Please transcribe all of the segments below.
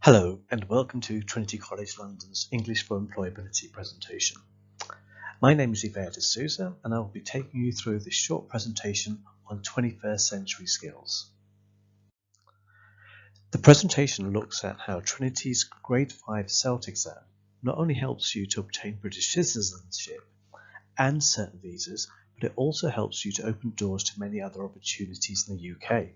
Hello and welcome to Trinity College London's English for Employability presentation. My name is Trinity GESE and I will be taking you through this short presentation on 21st century skills. The presentation looks at how Trinity's Grade 5 SELT exam not only helps you to obtain British citizenship and certain visas, but it also helps you to open doors to many other opportunities in the UK.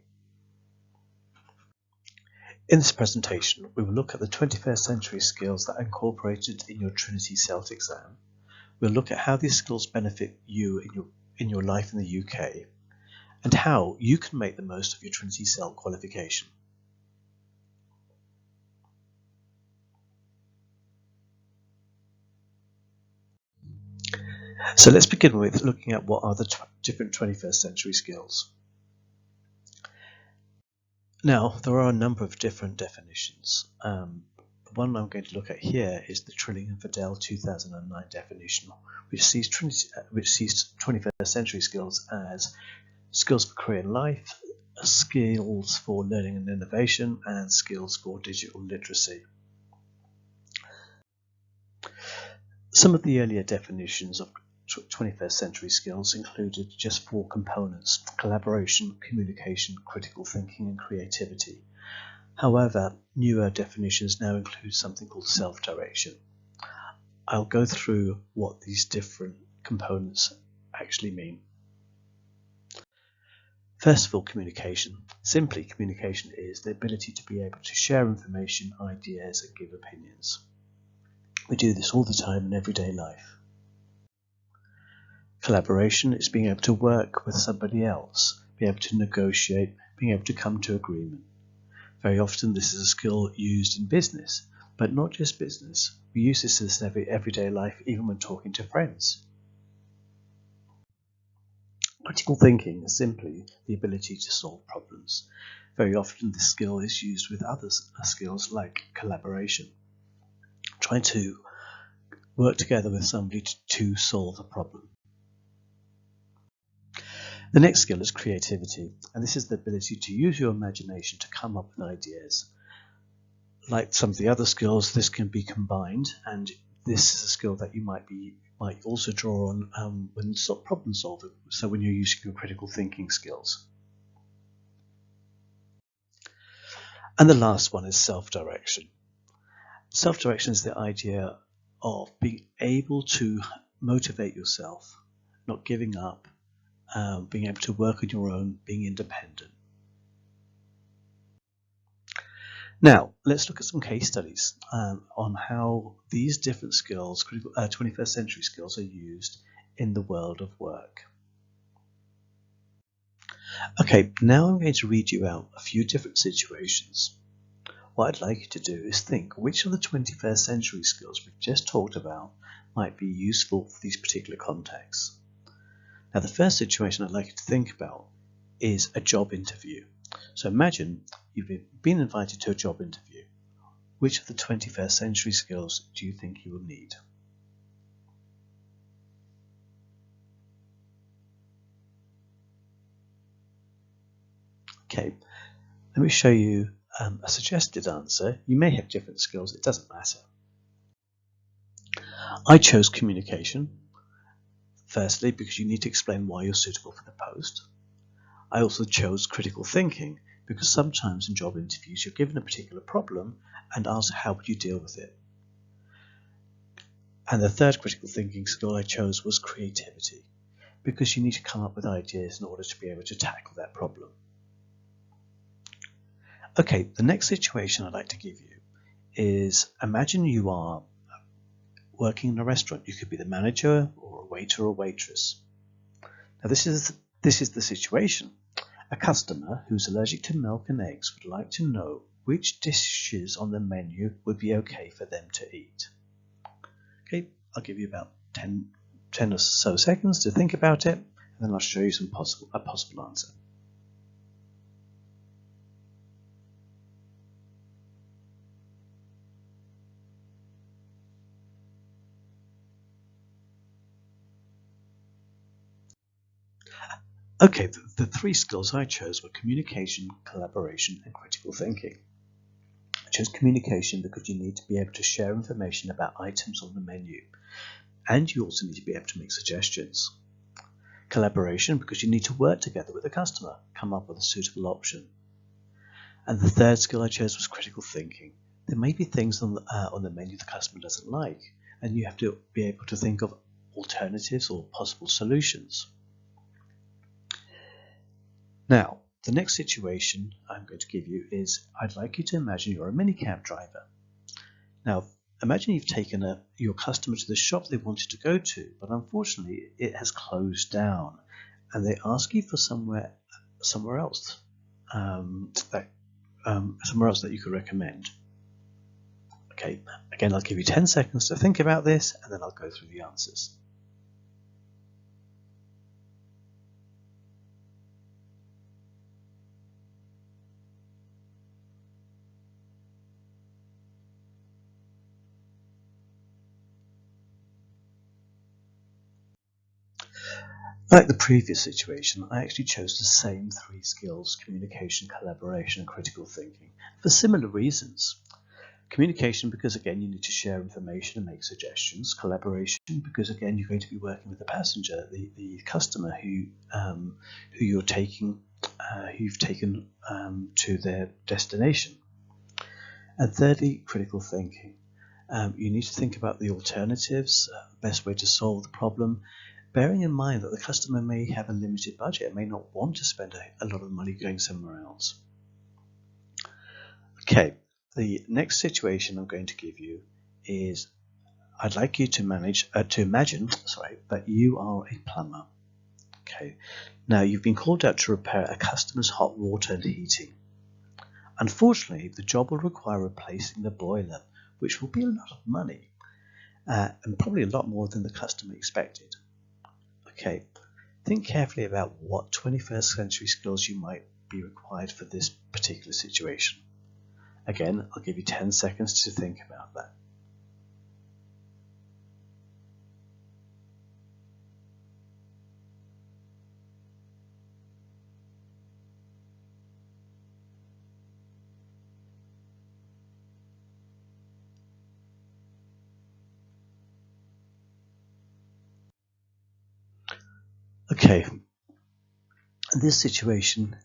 In this presentation, we will look at the 21st century skills that are incorporated in your Trinity SELT exam. We'll look at how these skills benefit you in your life in the UK and how you can make the most of your Trinity SELT qualification. So let's begin with looking at what are the different 21st century skills. Now, there are a number of different definitions. The one I'm going to look at here is the Trilling and Fidel 2009 definition, which sees 21st century skills as skills for career and life, skills for learning and innovation, and skills for digital literacy. Some of the earlier definitions of 21st century skills included just 4 components: collaboration, communication, critical thinking, and creativity. However, newer definitions now include something called self-direction. I'll go through what these different components actually mean. First of all, communication. Simply, communication is the ability to be able to share information, ideas, and give opinions. We do this all the time in everyday life. Collaboration is being able to work with somebody else, be able to negotiate, being able to come to agreement. Very often this is a skill used in business, but not just business. We use this in everyday life, even when talking to friends. Critical thinking is simply the ability to solve problems. Very often this skill is used with other skills like collaboration, trying to work together with somebody to solve a problem. The next skill is creativity, and this is the ability to use your imagination to come up with ideas. Like some of the other skills, this can be combined, and this is a skill that you might also draw on when problem solving, so when you're using your critical thinking skills. And the last one is self-direction. Self-direction is the idea of being able to motivate yourself, not giving up, being able to work on your own, being independent. Now, let's look at some case studies on how these different skills, 21st century skills, are used in the world of work. Okay, now I'm going to read you out a few different situations. What I'd like you to do is think which of the 21st century skills we've just talked about might be useful for these particular contexts. Now, the first situation I'd like you to think about is a job interview. So imagine you've been invited to a job interview. Which of the 21st century skills do you think you will need? Okay, let me show you a suggested answer. You may have different skills, it doesn't matter. I chose communication. Firstly, because you need to explain why you're suitable for the post. I also chose critical thinking because sometimes in job interviews you're given a particular problem and asked how would you deal with it. And the third critical thinking skill I chose was creativity, because you need to come up with ideas in order to be able to tackle that problem. Okay, the next situation I'd like to give you is, imagine you are working in a restaurant. You could be the manager or a waiter or waitress. Now this is the situation. A customer who's allergic to milk and eggs would like to know which dishes on the menu would be okay for them to eat. Okay, I'll give you about 10 or so seconds to think about it, and then I'll show you a possible answer. Okay, the 3 skills I chose were communication, collaboration, and critical thinking. I chose communication because you need to be able to share information about items on the menu, and you also need to be able to make suggestions. Collaboration because you need to work together with the customer, come up with a suitable option. And the third skill I chose was critical thinking. There may be things on the menu the customer doesn't like, and you have to be able to think of alternatives or possible solutions. Now, the next situation I'm going to give you is, I'd like you to imagine you're a minicab driver. Now, imagine you've taken your customer to the shop they wanted to go to, but unfortunately it has closed down, and they ask you for somewhere else that you could recommend. Okay, again, I'll give you 10 seconds to think about this, and then I'll go through the answers. Like the previous situation, I actually chose the same 3 skills: communication, collaboration, and critical thinking, for similar reasons. Communication because, again, you need to share information and make suggestions. Collaboration because, again, you're going to be working with the passenger, the customer who you've taken to their destination. And thirdly, critical thinking. You need to think about the alternatives, the best way to solve the problem, bearing in mind that the customer may have a limited budget and may not want to spend a lot of money going somewhere else. Okay, the next situation I'm going to give you is, I'd like you to imagine that you are a plumber. Okay, now you've been called out to repair a customer's hot water and heating. Unfortunately, the job will require replacing the boiler, which will be a lot of money, and probably a lot more than the customer expected. Okay, think carefully about what 21st century skills you might be required for this particular situation. Again, I'll give you 10 seconds to think about that. Okay, in this situation,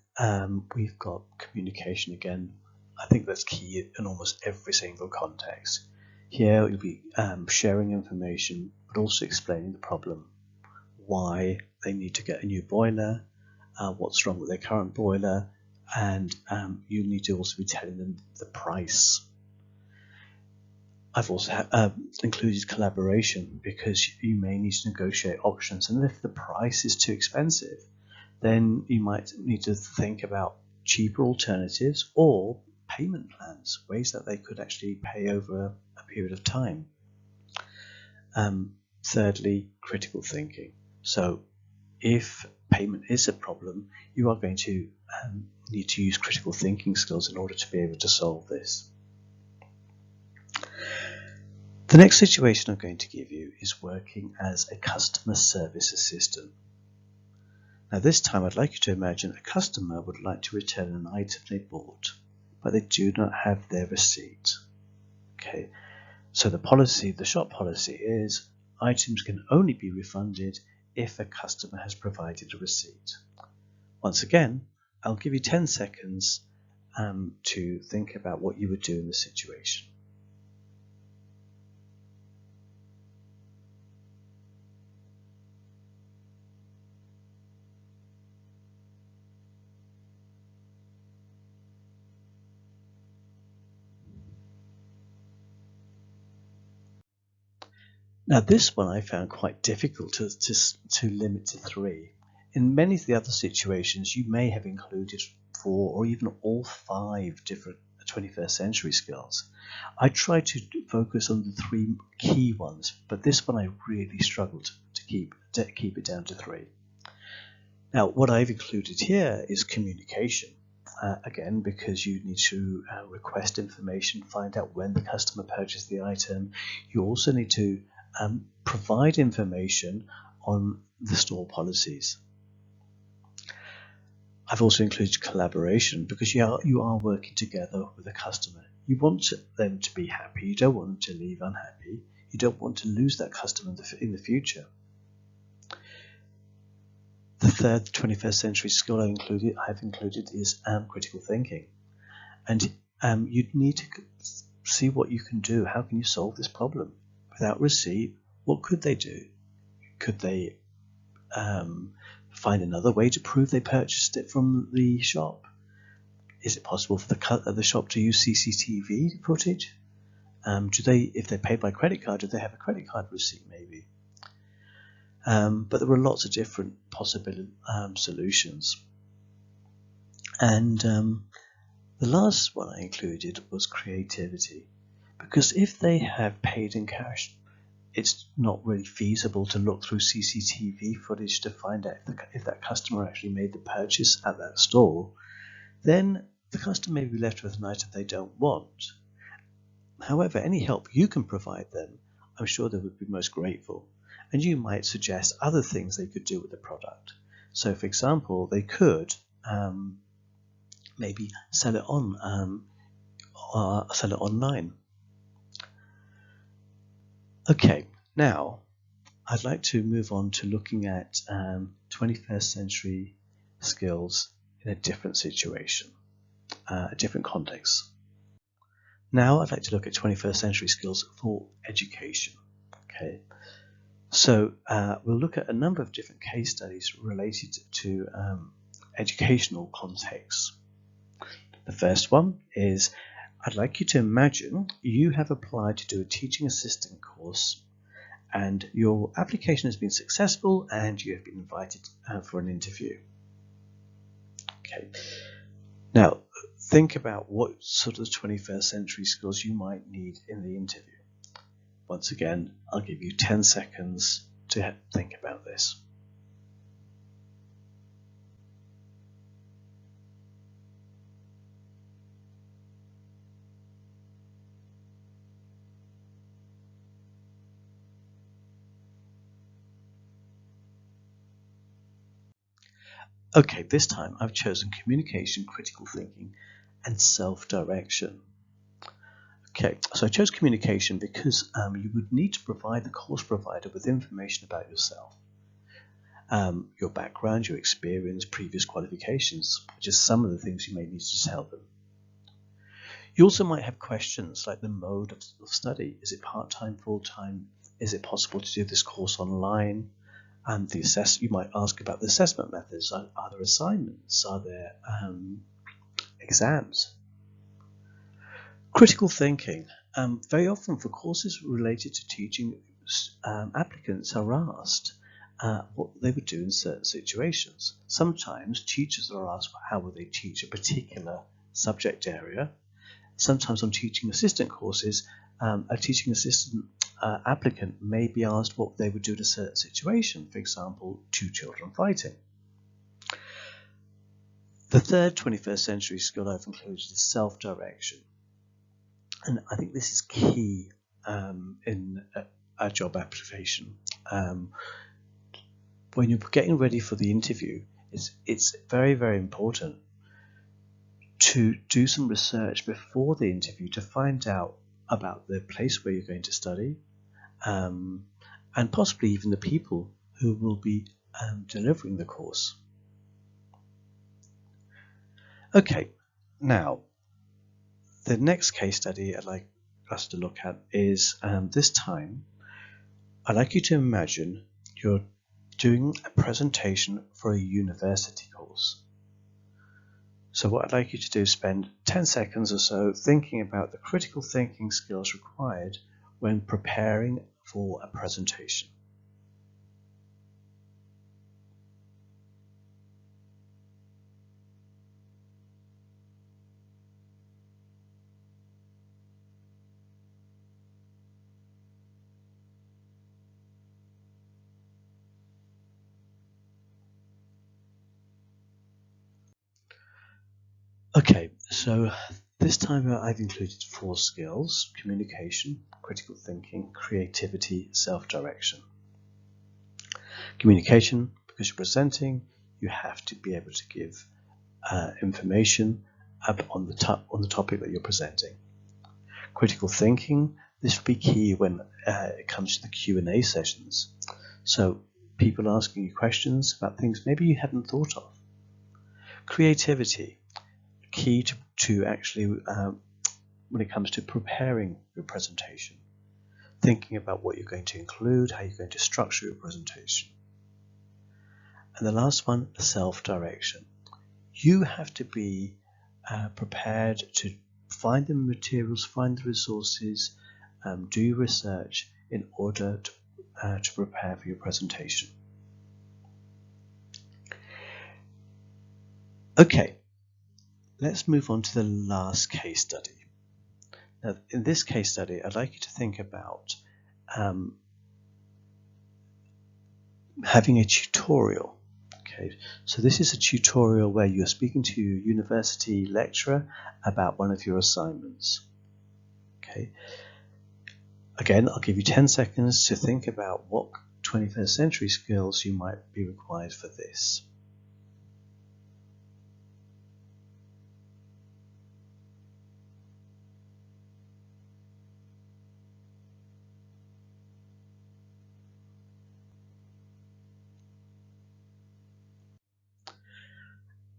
we've got communication again. I think that's key in almost every single context. Here you'll be sharing information, but also explaining the problem, why they need to get a new boiler, what's wrong with their current boiler, and you need to also be telling them the price. I've also included collaboration because you may need to negotiate options, and if the price is too expensive, then you might need to think about cheaper alternatives or payment plans, ways that they could actually pay over a period of time. Thirdly, critical thinking. So if payment is a problem, you are going to need to use critical thinking skills in order to be able to solve this. The next situation I'm going to give you is working as a customer service assistant. Now this time I'd like you to imagine a customer would like to return an item they bought, but they do not have their receipt. Okay, so the shop policy is items can only be refunded if a customer has provided a receipt. Once again, I'll give you 10 seconds to think about what you would do in this situation. Now this one I found quite difficult to limit to 3. In many of the other situations you may have included 4 or even all 5 different 21st century skills. I tried to focus on the 3 key ones, but this one I really struggled to keep it down to 3. Now what I've included here is communication. Again, because you need to request information, find out when the customer purchased the item. You also need to provide information on the store policies. I've also included collaboration because you are working together with a customer. You want them to be happy. You don't want them to leave unhappy. You don't want to lose that customer in the future. The third 21st century skill I've included is critical thinking. And you need to see what you can do. How can you solve this problem? Without receipt, what could they do? Could they find another way to prove they purchased it from the shop? Is it possible for the shop to use CCTV footage? If they paid by credit card, do they have a credit card receipt maybe? But there were lots of different possible solutions. And the last one I included was creativity, because if they have paid in cash, it's not really feasible to look through CCTV footage to find out if that customer actually made the purchase at that store. Then the customer may be left with an item they don't want. However, any help you can provide them, I'm sure they would be most grateful. And you might suggest other things they could do with the product. So, for example, they could maybe sell it online. Okay, now I'd like to move on to looking at 21st century skills in a different situation, a different context. Now I'd like to look at 21st century skills for education. Okay, so we'll look at a number of different case studies related to educational contexts. The first one is, I'd like you to imagine you have applied to do a teaching assistant course and your application has been successful and you have been invited for an interview. Okay. Now, think about what sort of 21st century skills you might need in the interview. Once again, I'll give you 10 seconds to think about this. Okay, this time I've chosen communication, critical thinking, and self-direction. Okay, so I chose communication because you would need to provide the course provider with information about yourself, your background, your experience, previous qualifications, which is some of the things you may need to tell them. You also might have questions like the mode of study. Is it part-time, full-time? Is it possible to do this course online? And you might ask about the assessment methods. Are there assignments? Are there exams? Critical thinking. Very often for courses related to teaching, applicants are asked what they would do in certain situations. Sometimes teachers are asked how will they teach a particular subject area. Sometimes on teaching assistant courses, a teaching assistant applicant may be asked what they would do in a certain situation, for example, two children fighting. The third 21st century skill I've included is self-direction. And I think this is key in a job application. When you're getting ready for the interview, it's very, very important to do some research before the interview to find out about the place where you're going to study, and possibly even the people who will be delivering the course. Okay, now the next case study I'd like us to look at is this time I'd like you to imagine you're doing a presentation for a university course. So what I'd like you to do is spend 10 seconds or so thinking about the critical thinking skills required when preparing for a presentation. Okay, so this time I've included 4 skills: communication, critical thinking, creativity, self-direction. Communication, because you're presenting, you have to be able to give information on the topic that you're presenting. Critical thinking, this will be key when it comes to the Q&A sessions. So people asking you questions about things maybe you hadn't thought of. Creativity, key to actually when it comes to preparing your presentation, thinking about what you're going to include, how you're going to structure your presentation. And the last one, self-direction. You have to be prepared to find the materials, find the resources, do your research in order to prepare for your presentation. Okay, let's move on to the last case study. Now, in this case study, I'd like you to think about having a tutorial. Okay, so this is a tutorial where you're speaking to your university lecturer about one of your assignments. Okay, again, I'll give you 10 seconds to think about what 21st century skills you might be required for this.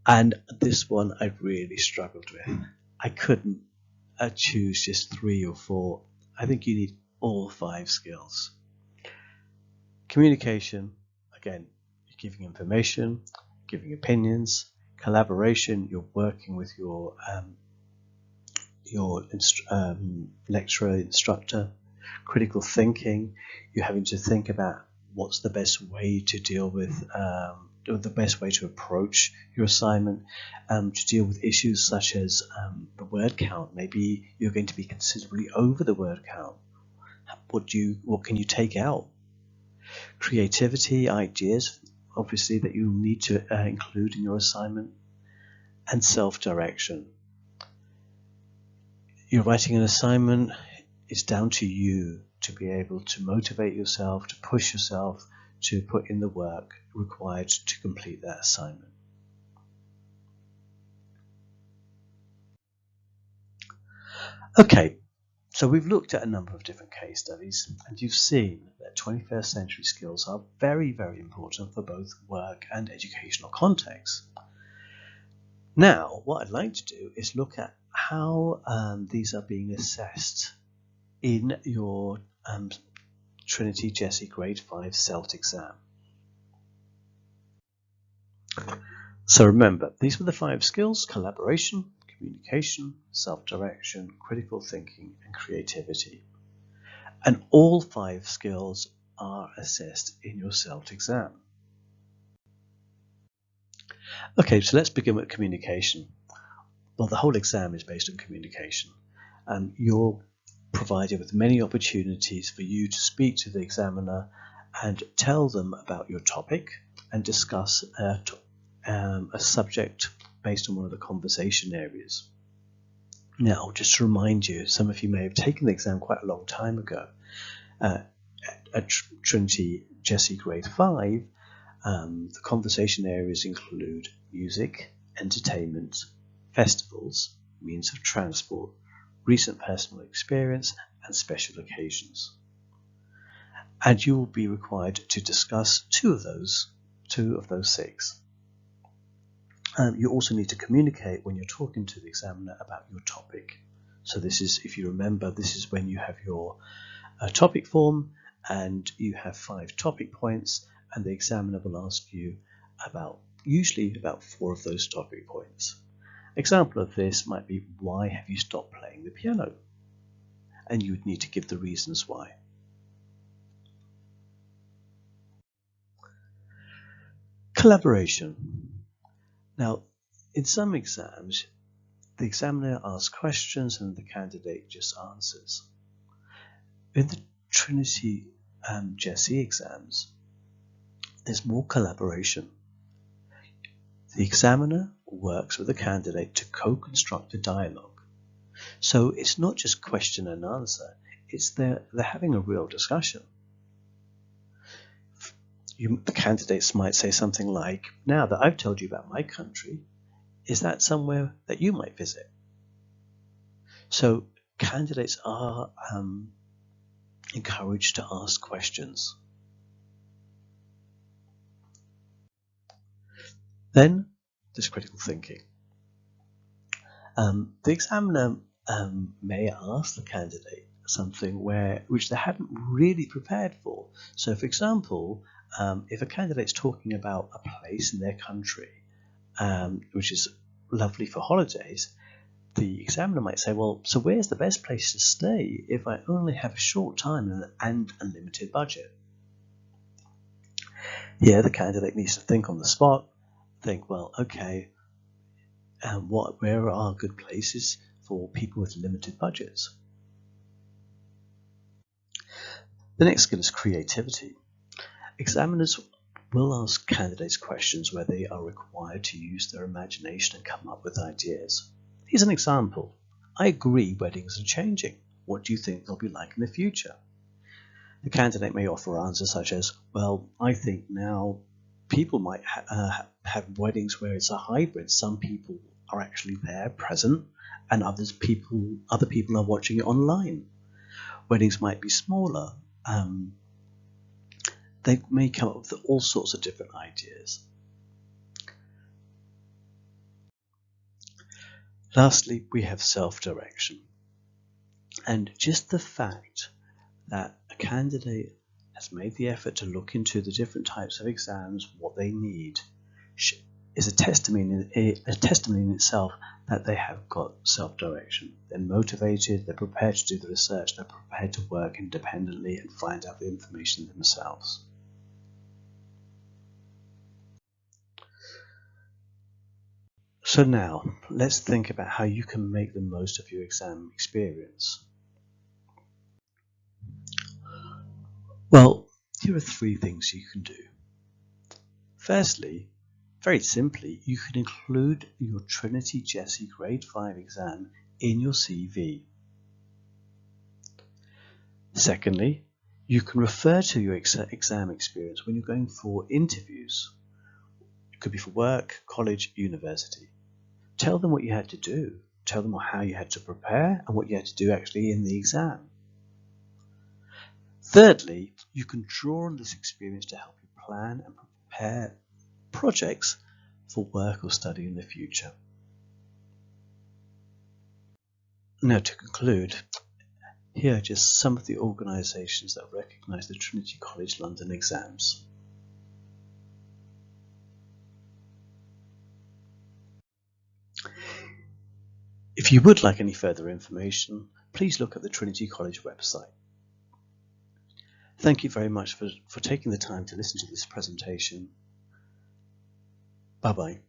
And this one I really struggled with. I couldn't choose just 3 or 4. I think you need all 5 skills. Communication, again, you're giving information, giving opinions. Collaboration, you're working with your lecturer, instructor. Critical thinking, you're having to think about what's the best way to deal with the best way to approach your assignment, to deal with issues such as the word count. Maybe you're going to be considerably over the word count. What can you take out? Creativity, ideas, obviously, that you need to include in your assignment, and self-direction. You're writing an assignment. It's down to you to be able to motivate yourself, to push yourself, to put in the work required to complete that assignment. Okay, so we've looked at a number of different case studies, and you've seen that 21st century skills are very, very important for both work and educational contexts. Now, what I'd like to do is look at how these are being assessed in your Trinity GESE Grade 5 SELT exam. So remember, these were the 5 skills: collaboration, communication, self-direction, critical thinking, and creativity. And all 5 skills are assessed in your SELT exam. Okay, so let's begin with communication. Well, the whole exam is based on communication. You're provided with many opportunities for you to speak to the examiner and tell them about your topic and discuss a subject based on one of the conversation areas. Now, just to remind you, some of you may have taken the exam quite a long time ago. At Trinity GESE Grade 5, the conversation areas include music, entertainment, festivals, means of transport, recent personal experience, and special occasions. And you will be required to discuss two of those 6. You also need to communicate when you're talking to the examiner about your topic. So this is, if you remember, this is when you have your topic form and you have 5 topic points, and the examiner will ask you usually about 4 of those topic points. Example of this might be, why have you stopped playing the piano? And you would need to give the reasons why. Collaboration. Now, in some exams, the examiner asks questions and the candidate just answers. In the Trinity GESE exams, there's more collaboration. The examiner works with the candidate to co-construct a dialogue. So it's not just question and answer, it's they're having a real discussion. The candidates might say something like, now that I've told you about my country, is that somewhere that you might visit? So candidates are encouraged to ask questions. Then there's critical thinking. The examiner may ask the candidate something which they hadn't really prepared for. So, for example, if a candidate's talking about a place in their country which is lovely for holidays, the examiner might say, well, so where's the best place to stay if I only have a short time and a limited budget? Here, the candidate needs to think on the spot, think, well, okay, where are good places for people with limited budgets? The next skill is creativity. Examiners will ask candidates questions where they are required to use their imagination and come up with ideas. Here's an example. I agree weddings are changing. What do you think they'll be like in the future? The candidate may offer answers such as, well, I think now people might have weddings where it's a hybrid. Some people are actually there, present, and other people are watching it online. Weddings might be smaller. They may come up with all sorts of different ideas. Lastly, we have self-direction. And just the fact that a candidate has made the effort to look into the different types of exams, what they need, is a testimony in itself that they have got self-direction. They're motivated, they're prepared to do the research, they're prepared to work independently and find out the information themselves. So now, let's think about how you can make the most of your exam experience. Well, here are 3 things you can do. Firstly, very simply, you can include your Trinity GESE Grade 5 exam in your CV. Secondly, you can refer to your exam experience when you're going for interviews. It could be for work, college, university. Tell them what you had to do. Tell them how you had to prepare and what you had to do actually in the exam. Thirdly, you can draw on this experience to help you plan and prepare projects for work or study in the future. Now, to conclude, here are just some of the organisations that recognise the Trinity College London exams. If you would like any further information, please look at the Trinity College website. Thank you very much for taking the time to listen to this presentation. Bye-bye.